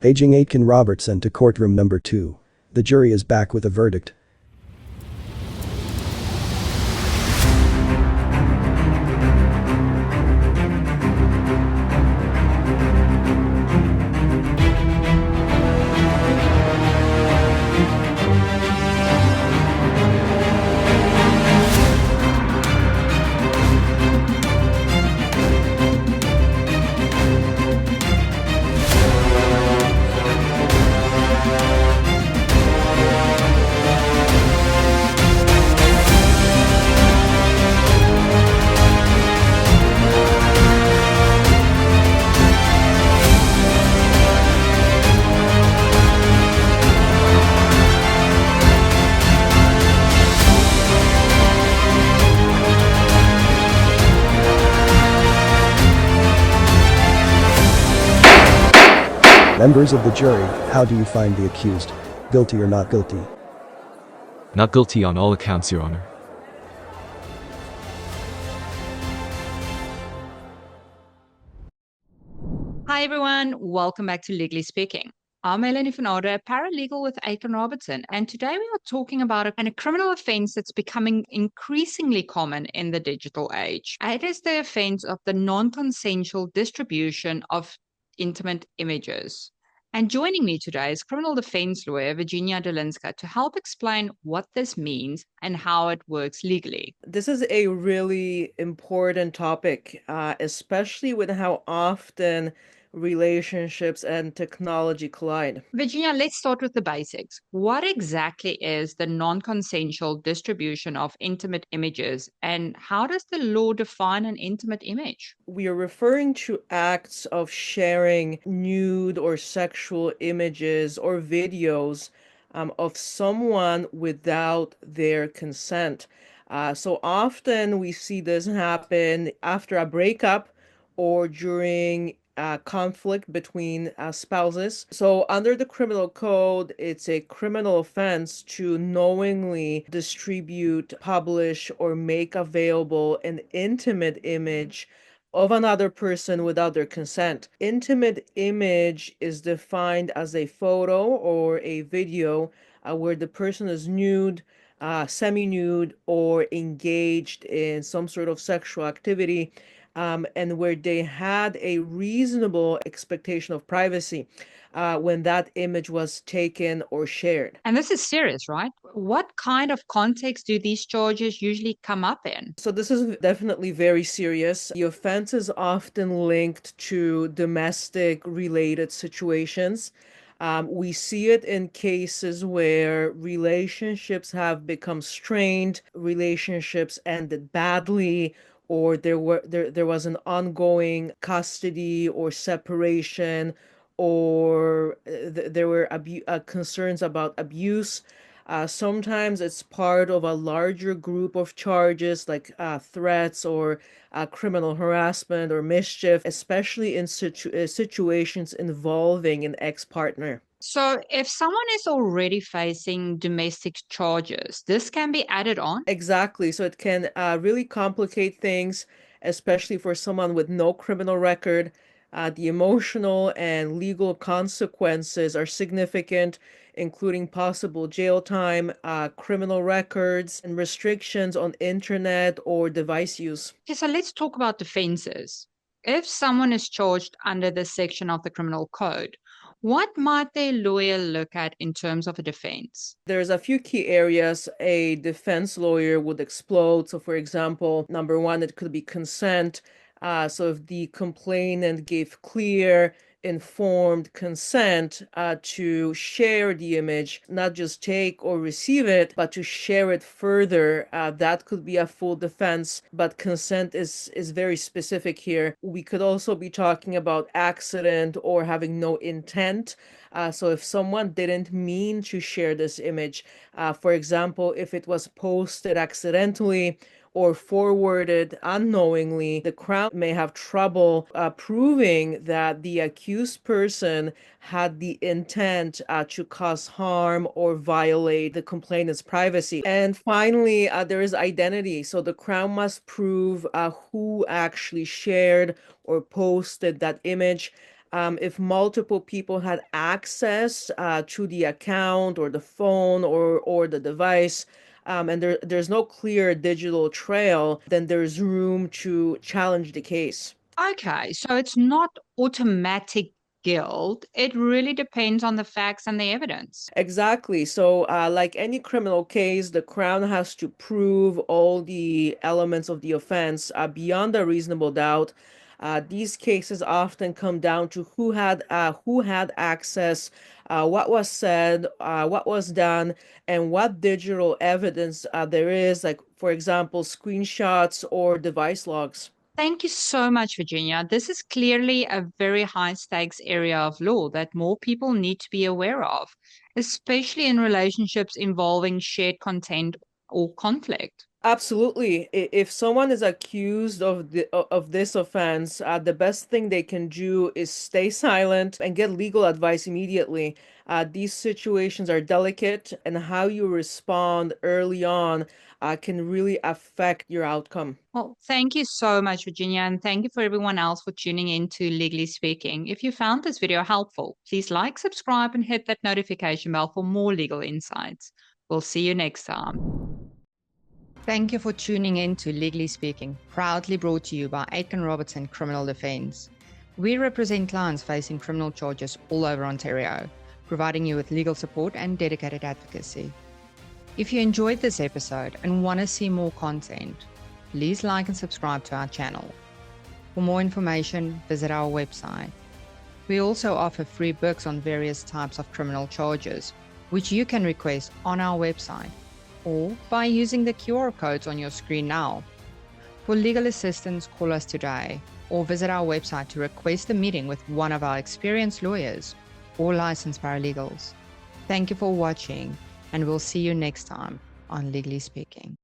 Paging Aitken Robertson to courtroom number 2. The jury is back with a verdict. Members of the jury, how do you find the accused? Guilty or not guilty? Not guilty on all accounts, Your Honor. Hi everyone, welcome back to Legally Speaking. I'm Melanie Fernado, paralegal with Aitken Robertson, and today we are talking about a criminal offense that's becoming increasingly common in the digital age. It is the offense of the non-consensual distribution of intimate images. And joining me today is criminal defense lawyer Virginia Dolinska to help explain what this means and how it works legally. This is a really important topic, especially with how often relationships and technology collide. Virginia, let's start with the basics. What exactly is the non-consensual distribution of intimate images, and how does the law define an intimate image? We are referring to acts of sharing nude or sexual images or videos of someone without their consent. So often we see this happen after a breakup or during conflict between spouses. So under the criminal code, it's a criminal offense to knowingly distribute, publish, or make available an intimate image of another person without their consent. Intimate image is defined as a photo or a video where the person is nude, semi-nude, or engaged in some sort of sexual activity, and where they had a reasonable expectation of privacy when that image was taken or shared. And this is serious, right? What kind of context do these charges usually come up in? So this is definitely very serious. The offense is often linked to domestic related situations. We see it in cases where relationships have become strained, relationships ended badly, or there was an ongoing custody or separation, or there were concerns about abuse. Sometimes it's part of a larger group of charges like threats or criminal harassment or mischief, especially in situations involving an ex-partner. So, if someone is already facing domestic charges, this can be added on? Exactly. So it can really complicate things, especially for someone with no criminal record. The emotional and legal consequences are significant, including possible jail time, criminal records, and restrictions on internet or device use. Okay, so let's talk about defenses. If someone is charged under this section of the criminal code, what might their lawyer look at in terms of a defense? There's a few key areas a defense lawyer would explode. So, for example, number one, it could be consent. So, if the complainant gave clear, informed consent to share the image, not just take or receive it, but to share it further, that could be a full defense. But consent is very specific here. We could also be talking about accident or having no intent. So if someone didn't mean to share this image, for example, if it was posted accidentally or forwarded unknowingly, the Crown may have trouble proving that the accused person had the intent to cause harm or violate the complainant's privacy. And finally, there is identity. So the Crown must prove who actually shared or posted that image. If multiple people had access to the account or the phone or the device, and there's no clear digital trail, then there's room to challenge the case. Okay, so it's not automatic guilt. It really depends on the facts and the evidence. Exactly. So, like any criminal case, the Crown has to prove all the elements of the offense beyond a reasonable doubt. These cases often come down to who had access, what was said, what was done, and what digital evidence there is, like, for example, screenshots or device logs. Thank you so much, Virginia. This is clearly a very high stakes area of law that more people need to be aware of, especially in relationships involving shared content or conflict. Absolutely. If someone is accused of this offense, the best thing they can do is stay silent and get legal advice immediately. These situations are delicate, and how you respond early on can really affect your outcome. Well, thank you so much, Virginia, and thank you for everyone else for tuning in to Legally Speaking. If you found this video helpful, please like, subscribe, and hit that notification bell for more legal insights. We'll see you next time. Thank you for tuning in to Legally Speaking, proudly brought to you by Aitken Robertson Criminal Defence. We represent clients facing criminal charges all over Ontario, providing you with legal support and dedicated advocacy. If you enjoyed this episode and want to see more content, please like and subscribe to our channel. For more information, visit our website. We also offer free books on various types of criminal charges, which you can request on our website or by using the QR codes on your screen now. For legal assistance, call us today or visit our website to request a meeting with one of our experienced lawyers or licensed paralegals. Thank you for watching, and we'll see you next time on Legally Speaking.